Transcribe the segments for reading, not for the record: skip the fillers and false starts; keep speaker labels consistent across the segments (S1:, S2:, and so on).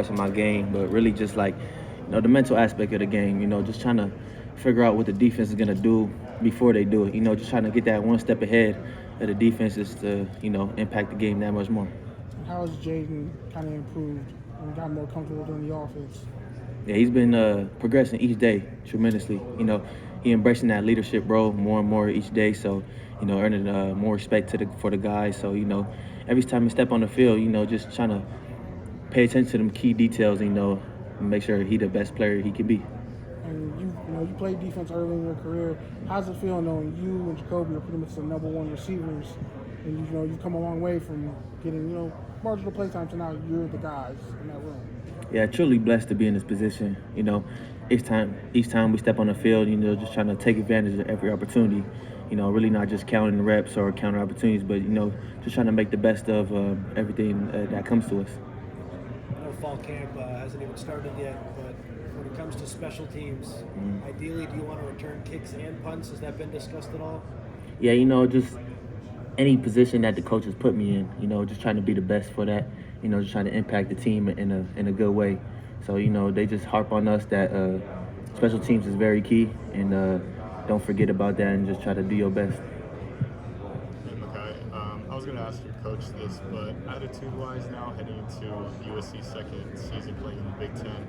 S1: in my game, but really just like, the mental aspect of the game, just trying to figure out what the defense is going to do before they do it, just trying to get that one step ahead of the defenses to, impact the game that much more.
S2: And how has Jaden kind of improved and got more comfortable doing the offense?
S1: Yeah, he's been progressing each day tremendously. He embracing that leadership role more and more each day. So, earning more respect for the guys. So, every time he step on the field, just trying to pay attention to them key details. And make sure he the best player he can be.
S2: And you played defense early in your career. How's it feel knowing you and Jacoby are pretty much the number one receivers, and you've come a long way from getting marginal play time to now you're the guys in that room.
S1: Yeah, truly blessed to be in this position. Each time we step on the field, just trying to take advantage of every opportunity. Really not just counting the reps or counting opportunities, but just trying to make the best of everything that comes to us.
S3: I know fall camp hasn't even started yet, but when it comes to special teams, ideally, do you want to return kicks and punts? Has that been discussed at all?
S1: Yeah, just any position that the coaches put me in, just trying to be the best for that, just trying to impact the team in a good way. So, they just harp on us that special teams is very key, and don't forget about that and just try to do your best.
S4: Hey, Makai. I was going to ask your coach this, but attitude-wise now, heading into USC second season playing in the Big Ten,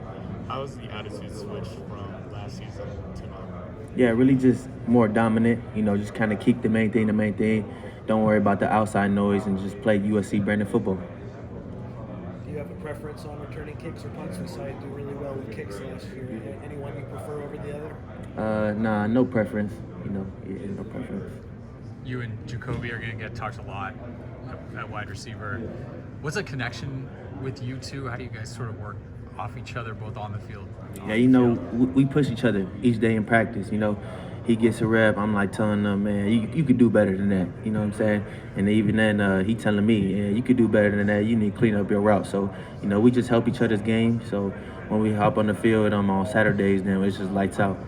S4: how has the attitude switched from last season to now?
S1: Yeah, really just more dominant, just kind of keep the main thing. Don't worry about the outside noise and just play USC branded football.
S3: Do you have a preference on returning kicks or punts? We saw you do really well with kicks last year. Any one you prefer over the other?
S1: Nah, no preference, no preference.
S5: You and Jacoby are going to get talked a lot at wide receiver. What's a connection with you two? How do you guys sort of work off each other, both on the field?
S1: Yeah, we push each other each day in practice. He gets a rep. I'm like telling him, man, you could do better than that. You know what I'm saying? And even then, he telling me, yeah, you could do better than that. You need to clean up your route. So, we just help each other's game. So when we hop on the field on Saturdays, then it's just lights out.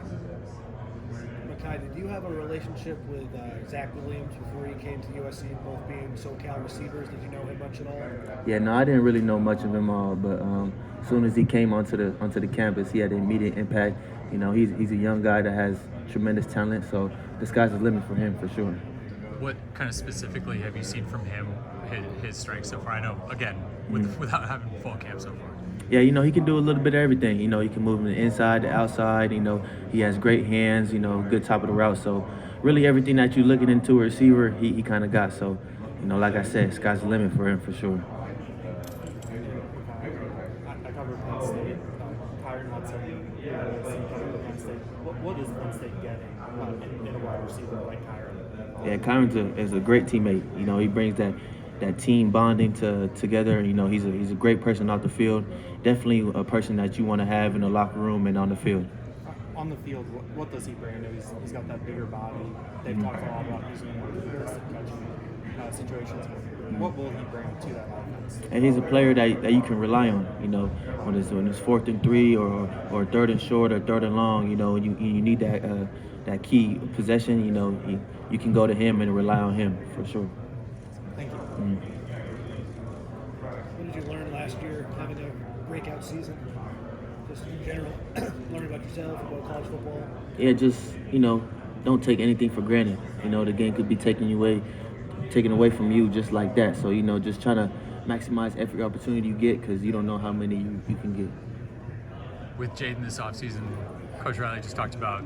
S3: Makai, did you have a relationship with Zach Williams before he came to USC, both being SoCal receivers? Did you know him much at all?
S1: Yeah, no, I didn't really know much of him all, but as soon as he came onto the campus, he had an immediate impact. He's a young guy that has tremendous talent, so the sky's the limit for him for sure.
S5: What kind of specifically have you seen from him, his strengths so far? I know, again, without having full camp so far.
S1: Yeah, he can do a little bit of everything. He can move from the inside, the outside. He has great hands, good top of the route. So really everything that you're looking into a receiver, he kind of got. So, like I said, sky's the limit for him for sure.
S6: I covered Penn State. Kyron Hudson, USC covered Penn State. What is Penn State getting in a wide receiver like Kyron?
S1: Yeah, Kyron is a great teammate. He brings that team bonding together. He's a great person off the field. Definitely a person that you want to have in the locker room and on the field.
S6: On the field, what does he bring? I know he's got that bigger body. They've talked a lot about using him in contested catching situations. What will he bring to that offense?
S1: And he's a player that you can rely on. When it's 4th and 3 or 3rd and short or 3rd and long. You need that key possession. You can go to him and rely on him for sure.
S6: Thank you.
S3: What did you learn last year having a breakout season? Just in general, learn about yourself, about college football?
S1: Yeah, just, don't take anything for granted. The game could be taken away from you just like that. So, just trying to maximize every opportunity you get because you don't know how many you can get.
S5: With Jaden this offseason, Coach Riley just talked about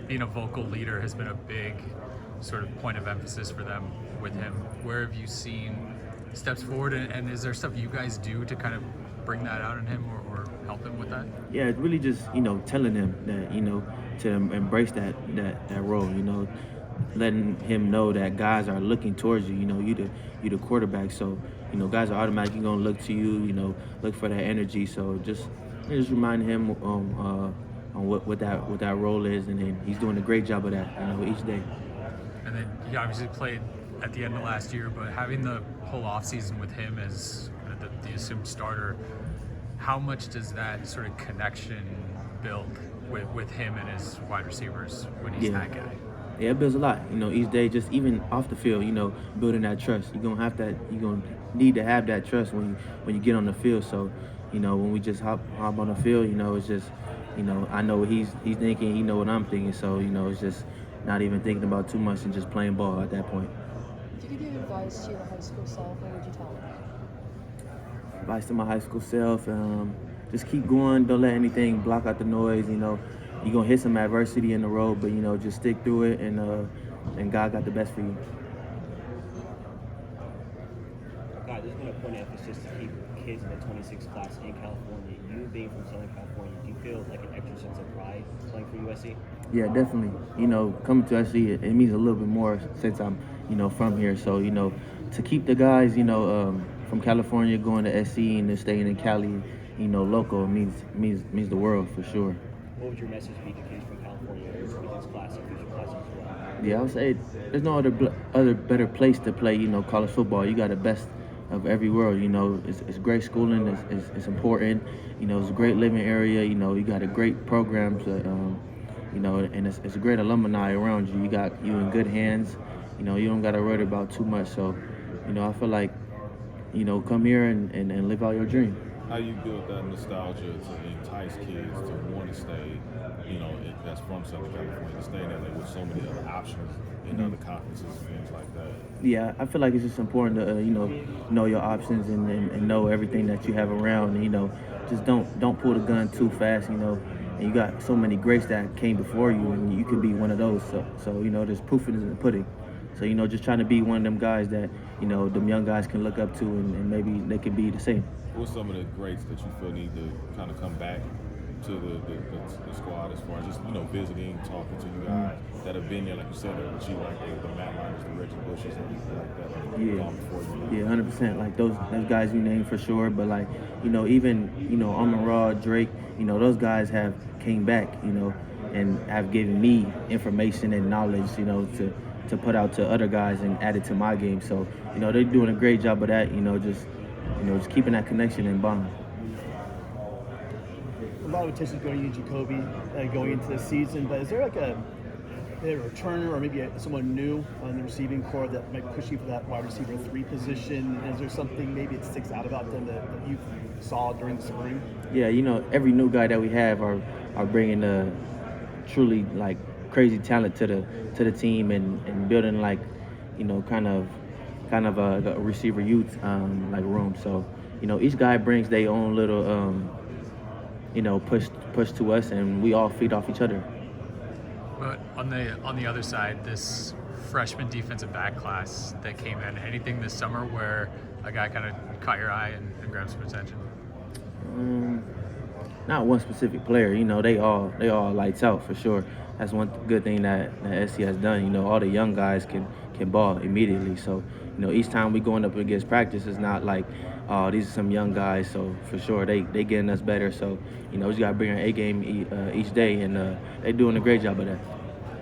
S5: being a vocal leader has been a big sort of point of emphasis for them with him. Where have you seen steps forward, and is there stuff you guys do to kind of bring that out in him or help him with that?
S1: Yeah, it's really just, telling him that, to embrace that role, letting him know that guys are looking towards you, you the quarterback. So, guys are automatically going to look to you, look for that energy. So just remind him on what that role is, and then he's doing a great job of that, each day.
S5: And then you obviously played at the end of last year, but having the whole offseason with him as the assumed starter, how much does that sort of connection build with him and his wide receivers when he's that guy?
S1: Yeah, it builds a lot. Each day, just even off the field, building that trust. You're gonna need to have that trust when you get on the field. So, you know, when we just hop on the field, you know, it's just, you know, I know what he's thinking, he know what I'm thinking, so you know, it's just not even thinking about too much and just playing ball at that point.
S7: If you could give advice to your high school self, what would you tell them?
S1: Advice to my high school self, just keep going, don't let anything block out the noise, you know. You're gonna hit some adversity in the road, but you know, just stick through it, and God got the best for you.
S8: God, there's been a point of emphasis to keep kids in the 26 class in California. You being from Southern California, do you feel like an extra sense of pride playing for USC?
S1: Yeah, definitely. You know, coming to SC, it means a little bit more since I'm, you know, from here. So, you know, to keep the guys, you know, from California going to SC and then staying in Cali, you know, local means the world for sure.
S8: What would your message be to kids from California with this class and future classes as well?
S1: Yeah, I would say there's no other better place to play, you know, college football. You got the best of every world, you know. It's great schooling, it's important, you know, it's a great living area, you know, you got a great programs, you know, and it's a great alumni around you. You in good hands, you know, you don't got to worry about too much. So, you know, I feel like, you know, come here and live out your dream.
S9: How you build that nostalgia to entice kids to want to stay, you know, that's from Southern California, to stay in LA with so many other options in other conferences and things like that?
S1: Yeah, I feel like it's just important to, you know your options and know everything that you have around. And, you know, just don't pull the gun too fast, you know. And you got so many greats that came before you, and you could be one of those. So you know, there's proof in the pudding. So, you know, just trying to be one of them guys that, you know, them young guys can look up to, and maybe they can be the same.
S9: What's some of the greats that you feel need to kind of come back to the squad as far as just, you know, visiting, talking to you guys that have been there, like you said, the Matt Liners, the Reggie Bushes, and people like that, like gone before you?
S1: Yeah, 100%. Like those guys you named for sure, but like, you know, even, you know, Amon-Ra, Drake, you know, those guys have came back, you know, and have given me information and knowledge, you know, to put out to other guys and add it to my game. So, you know, they're doing a great job of that, you know, just keeping that connection and bond.
S10: A lot of attention is going to you, Jacoby, going into the season, but is there like a returner or maybe someone new on the receiving core that might push you for that wide receiver 3 position? Is there something maybe that sticks out about them that you saw during the spring?
S1: Yeah, you know, every new guy that we have are bringing a truly like crazy talent to the team and building like, you know, kind of a receiver youth like room. So, you know, each guy brings their own little you know, push to us, and we all feed off each other.
S5: But on the other side, this freshman defensive back class that came in, anything this summer where a guy kind of caught your eye and grabbed some attention?
S1: Not one specific player, you know, they all lights out for sure. That's one good thing that SC has done. You know, all the young guys can ball immediately. So, you know, each time we going up against practice, it's not like, oh, these are some young guys. So for sure, they getting us better. So, you know, we just got to bring our A game each day, and they're doing a great job of that.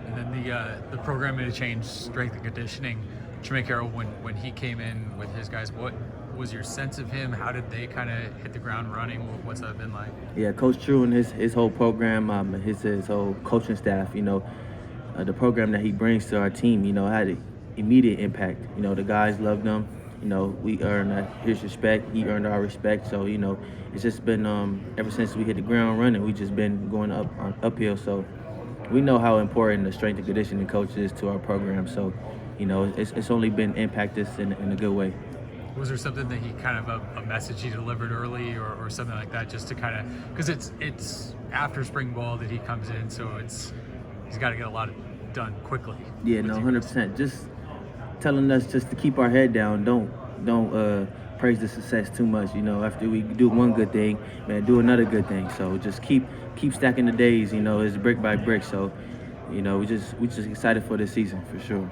S5: And then the program made a change, strength and conditioning. Tremaine Carroll, when he came in with his guys, what was your sense of him? How did they kind of hit the ground running? What's that been like?
S1: Yeah, Coach True and his whole program, his whole coaching staff, you know, the program that he brings to our team, you know, had an immediate impact. You know, the guys loved him. You know, we earned his respect. He earned our respect. So, you know, it's just been ever since we hit the ground running, we just been going uphill. So we know how important the strength and conditioning coach is to our program. So, you know, it's only been impacted in a good way.
S5: Was there something that he kind of a message he delivered early or something like that, just to kind of, because it's after spring ball that he comes in, so he's got to get a lot done quickly.
S1: Yeah, no, 100%. Just telling us just to keep our head down. Don't praise the success too much. You know, after we do one good thing, man, do another good thing. So just keep stacking the days. You know, it's brick by brick. So, you know, we just excited for this season for sure.